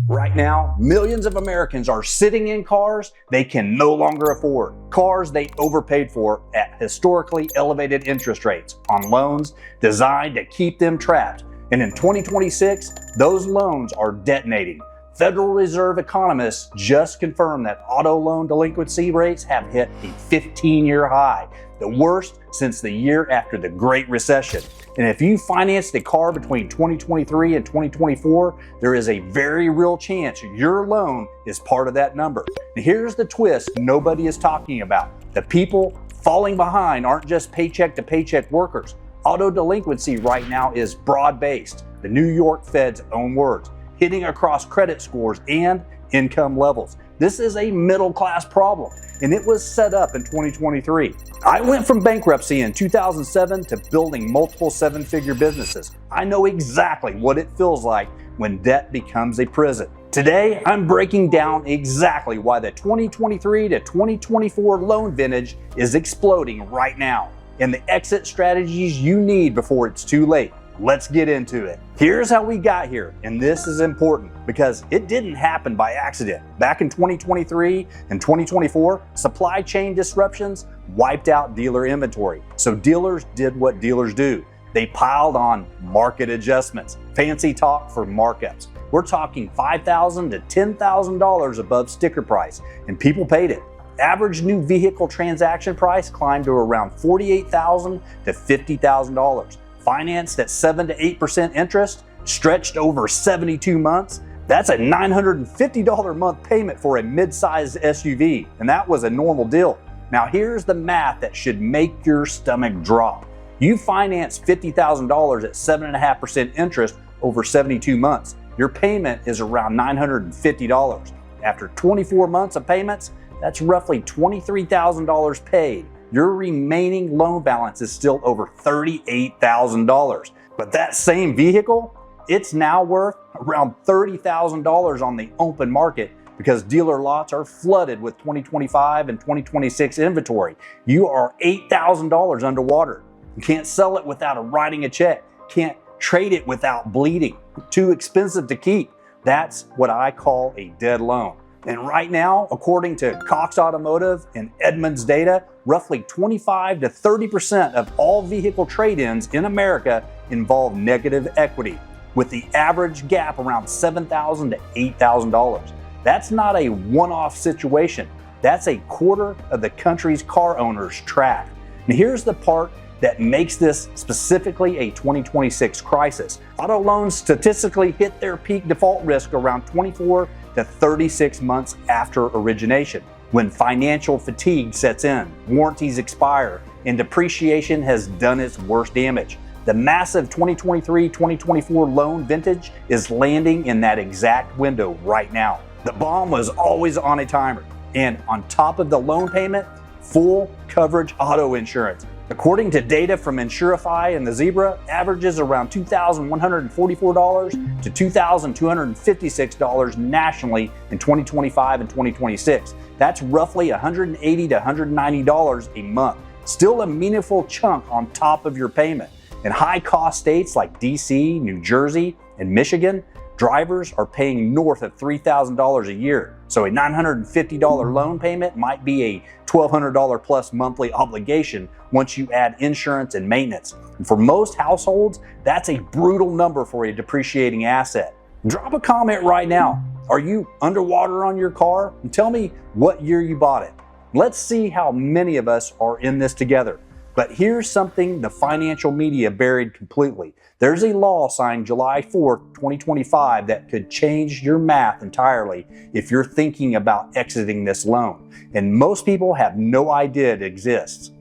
Right now, millions of Americans are sitting in cars they can no longer afford. Cars they overpaid for at historically elevated interest rates on loans designed to keep them trapped. And in 2026, those loans are detonating. Federal Reserve economists just confirmed that auto loan delinquency rates have hit a 15-year high, the worst since the year after the Great Recession. And if you financed a car between 2023 and 2024, there is a very real chance your loan is part of that number. And here's the twist nobody is talking about. The people falling behind aren't just paycheck to paycheck workers. Auto delinquency right now is broad-based, the New York Fed's own words, hitting across credit scores and income levels. This is a middle-class problem, and it was set up in 2023. I went from bankruptcy in 2007 to building multiple seven-figure businesses. I know exactly what it feels like when debt becomes a prison. Today, I'm breaking down exactly why the 2023 to 2024 loan vintage is exploding right now, and the exit strategies you need before it's too late. Let's get into it. Here's how we got here, and this is important because it didn't happen by accident. Back in 2023 and 2024, supply chain disruptions wiped out dealer inventory. So dealers did what dealers do. They piled on market adjustments, fancy talk for markups. We're talking $5,000 to $10,000 above sticker price, and people paid it. Average new vehicle transaction price climbed to around $48,000 to $50,000. Financed at 7 to 8% interest, stretched over 72 months. That's a $950 a month payment for a mid-sized SUV, and that was a normal deal. Now here's the math that should make your stomach drop. You finance $50,000 at 7.5% interest over 72 months. Your payment is around $950. After 24 months of payments, that's roughly $23,000 paid. Your remaining loan balance is still over $38,000. But that same vehicle, it's now worth around $30,000 on the open market because dealer lots are flooded with 2025 and 2026 inventory. You are $8,000 underwater. You can't sell it without writing a check. Can't trade it without bleeding. Too expensive to keep. That's what I call a dead loan. And right now, according to Cox Automotive and Edmunds data, roughly 25 to 30% of all vehicle trade-ins in America involve negative equity, with the average gap around $7,000 to $8,000. That's not a one-off situation. That's a quarter of the country's car owners trapped. And here's the part that makes this specifically a 2026 crisis. Auto loans statistically hit their peak default risk around 24 to 36 months after origination, when financial fatigue sets in, warranties expire, and depreciation has done its worst damage. The massive 2023-2024 loan vintage is landing in that exact window right now. The bomb was always on a timer, and on top of the loan payment, full coverage auto insurance. According to data from Insurify and the Zebra, averages around $2,144 to $2,256 nationally in 2025 and 2026. That's roughly $180 to $190 a month. Still a meaningful chunk on top of your payment. In high-cost states like DC, New Jersey, and Michigan, drivers are paying north of $3,000 a year. So a $950 loan payment might be a $1,200 plus monthly obligation once you add insurance and maintenance. And for most households, that's a brutal number for a depreciating asset. Drop a comment right now. Are you underwater on your car? And tell me what year you bought it. Let's see how many of us are in this together. But here's something the financial media buried completely. There's a law signed July 4th, 2025 that could change your math entirely if you're thinking about exiting this loan. And most people have no idea it exists.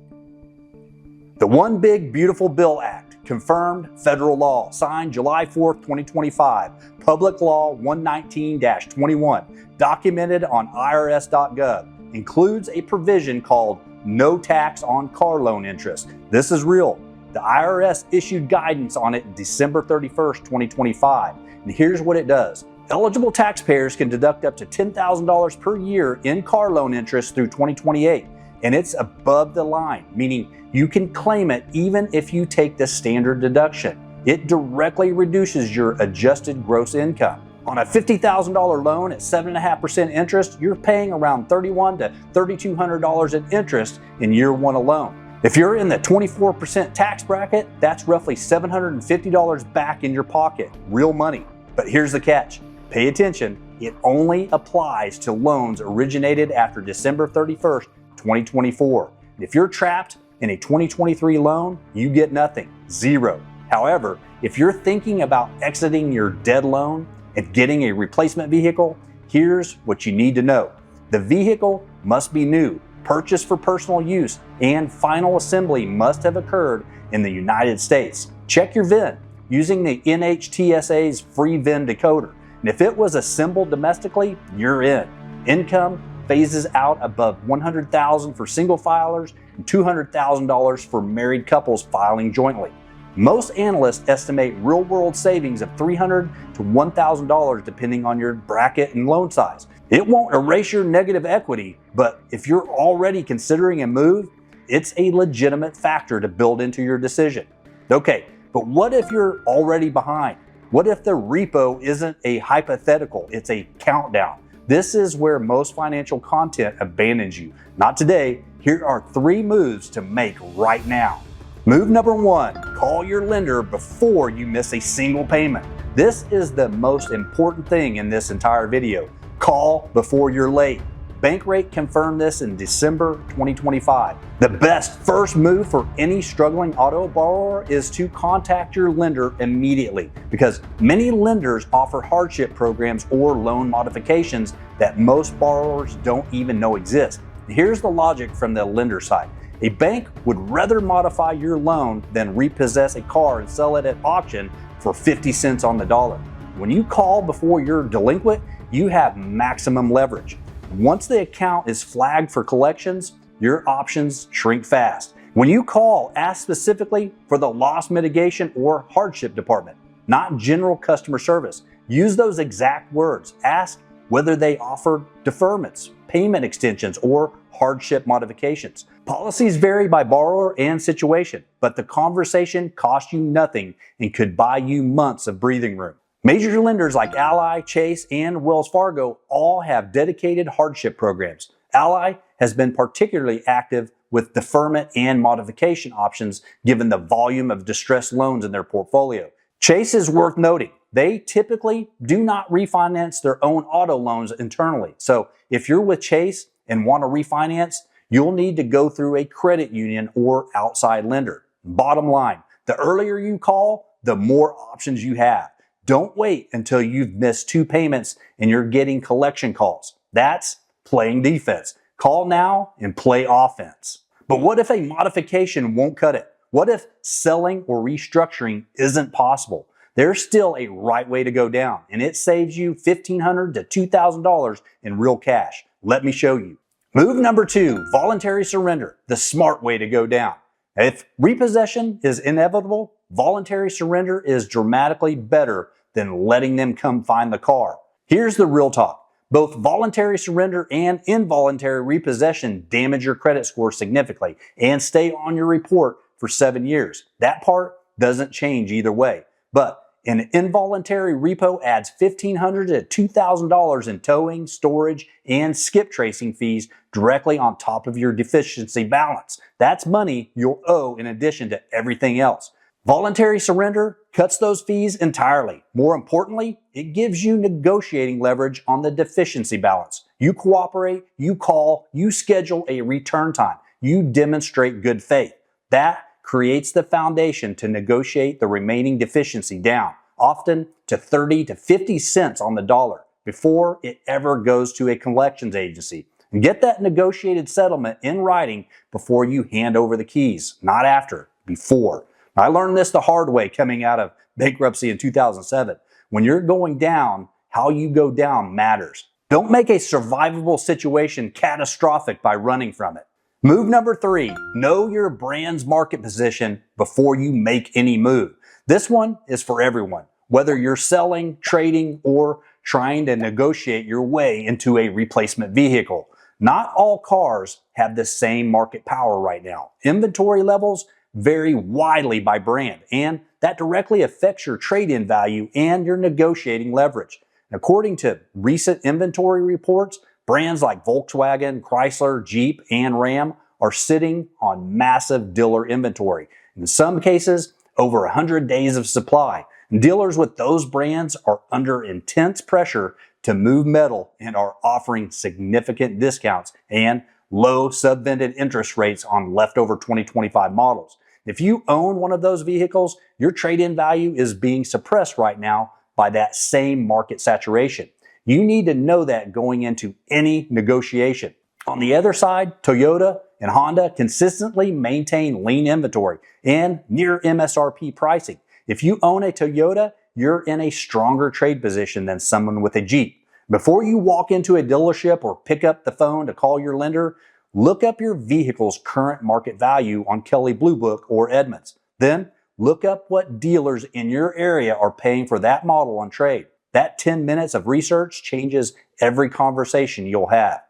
The One Big Beautiful Bill Act, confirmed federal law, signed July 4th, 2025, Public Law 119-21, documented on IRS.gov, includes a provision called no tax on car loan interest. This is real. The IRS issued guidance on it December 31st, 2025. And here's what it does. Eligible taxpayers can deduct up to $10,000 per year in car loan interest through 2028. And it's above the line, meaning you can claim it even if you take the standard deduction. It directly reduces your adjusted gross income. On a $50,000 loan at 7.5% interest, you're paying around $3,100 to $3,200 in interest in year one alone. If you're in the 24% tax bracket, that's roughly $750 back in your pocket, real money. But here's the catch. Pay attention, it only applies to loans originated after December 31st, 2024. If you're trapped in a 2023 loan, you get nothing, zero. However, if you're thinking about exiting your dead loan and getting a replacement vehicle, here's what you need to know. The vehicle must be new, purchased for personal use, and final assembly must have occurred in the United States. Check your VIN using the NHTSA's free VIN decoder. And if it was assembled domestically, you're in. Income phases out above $100,000 for single filers and $200,000 for married couples filing jointly. Most analysts estimate real-world savings of $300 to $1,000 depending on your bracket and loan size. It won't erase your negative equity, but if you're already considering a move, it's a legitimate factor to build into your decision. Okay, but what if you're already behind? What if the repo isn't a hypothetical, it's a countdown? This is where most financial content abandons you. Not today. Here are 3 moves to make right now. Move number 1, call your lender before you miss a single payment. This is the most important thing in this entire video. Call before you're late. Bankrate confirmed this in December 2025. The best first move for any struggling auto borrower is to contact your lender immediately, because many lenders offer hardship programs or loan modifications that most borrowers don't even know exist. Here's the logic from the lender side. A bank would rather modify your loan than repossess a car and sell it at auction for 50 cents on the dollar. When you call before you're delinquent, you have maximum leverage. Once the account is flagged for collections, your options shrink fast. When you call, ask specifically for the loss mitigation or hardship department, not general customer service. Use those exact words. Ask whether they offer deferments, payment extensions, or hardship modifications. Policies vary by borrower and situation, but the conversation costs you nothing and could buy you months of breathing room. Major lenders like Ally, Chase, and Wells Fargo all have dedicated hardship programs. Ally has been particularly active with deferment and modification options given the volume of distressed loans in their portfolio. Chase is worth noting. They typically do not refinance their own auto loans internally. So if you're with Chase and want to refinance, you'll need to go through a credit union or outside lender. Bottom line, the earlier you call, the more options you have. Don't wait until you've missed 2 payments and you're getting collection calls. That's playing defense. Call now and play offense. But what if a modification won't cut it? What if selling or restructuring isn't possible? There's still a right way to go down, and it saves you $1,500 to $2,000 in real cash. Let me show you. Move number 2, voluntary surrender, the smart way to go down. If repossession is inevitable, voluntary surrender is dramatically better than letting them come find the car. Here's the real talk. Both voluntary surrender and involuntary repossession damage your credit score significantly and stay on your report for 7 years. That part doesn't change either way. But an involuntary repo adds $1,500 to $2,000 in towing, storage, and skip tracing fees directly on top of your deficiency balance. That's money you'll owe in addition to everything else. Voluntary surrender cuts those fees entirely. More importantly, it gives you negotiating leverage on the deficiency balance. You cooperate, you call, you schedule a return time, you demonstrate good faith. That creates the foundation to negotiate the remaining deficiency down, often to 30 to 50 cents on the dollar, before it ever goes to a collections agency. And get that negotiated settlement in writing before you hand over the keys, not after, before. I learned this the hard way coming out of bankruptcy in 2007. When you're going down, how you go down matters. Don't make a survivable situation catastrophic by running from it. Move number 3, know your brand's market position before you make any move. This one is for everyone, whether you're selling, trading, or trying to negotiate your way into a replacement vehicle. Not all cars have the same market power right now. Inventory levels vary widely by brand, and that directly affects your trade-in value and your negotiating leverage. According to recent inventory reports, brands like Volkswagen, Chrysler, Jeep, and Ram are sitting on massive dealer inventory. In some cases, over 100 days of supply. Dealers with those brands are under intense pressure to move metal and are offering significant discounts and low subvented interest rates on leftover 2025 models. If you own one of those vehicles, your trade-in value is being suppressed right now by that same market saturation. You need to know that going into any negotiation. On the other side, Toyota and Honda consistently maintain lean inventory and near MSRP pricing. If you own a Toyota, you're in a stronger trade position than someone with a Jeep. Before you walk into a dealership or pick up the phone to call your lender, look up your vehicle's current market value on Kelley Blue Book or Edmunds. Then look up what dealers in your area are paying for that model on trade. That 10 minutes of research changes every conversation you'll have.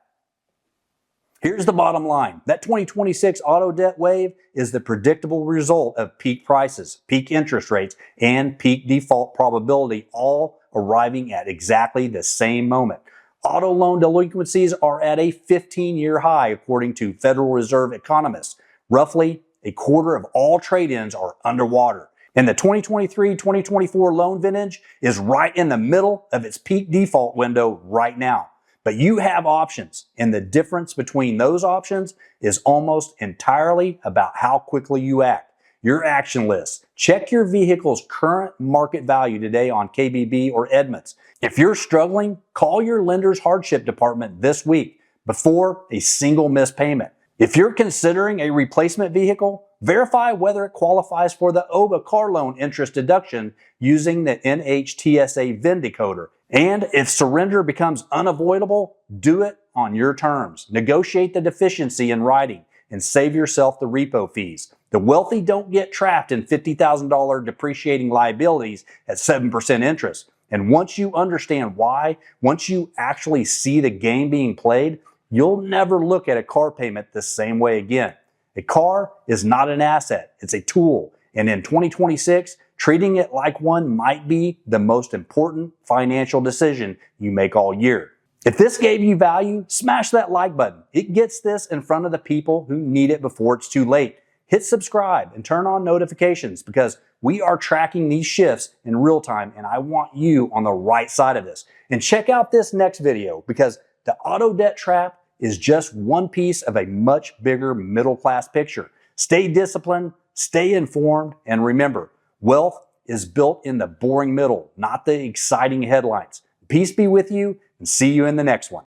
Here's the bottom line. That 2026 auto debt wave is the predictable result of peak prices, peak interest rates, and peak default probability all arriving at exactly the same moment. Auto loan delinquencies are at a 15-year high, according to Federal Reserve economists. Roughly a quarter of all trade-ins are underwater. And the 2023-2024 loan vintage is right in the middle of its peak default window right now. But you have options, and the difference between those options is almost entirely about how quickly you act. Your action list. Check your vehicle's current market value today on KBB or Edmunds. If you're struggling, call your lender's hardship department this week before a single missed payment. If you're considering a replacement vehicle, verify whether it qualifies for the OBBBA car loan interest deduction using the NHTSA VIN decoder. And if surrender becomes unavoidable, do it on your terms. Negotiate the deficiency in writing and save yourself the repo fees. The wealthy don't get trapped in $50,000 depreciating liabilities at 7% interest. And once you understand why, once you actually see the game being played, you'll never look at a car payment the same way again. A car is not an asset, it's a tool. And in 2026, treating it like one might be the most important financial decision you make all year. If this gave you value, smash that like button. It gets this in front of the people who need it before it's too late. Hit subscribe and turn on notifications because we are tracking these shifts in real time and I want you on the right side of this. And check out this next video because the auto debt trap is just one piece of a much bigger middle class picture. Stay disciplined, stay informed, and remember, wealth is built in the boring middle, not the exciting headlines. Peace be with you and see you in the next one.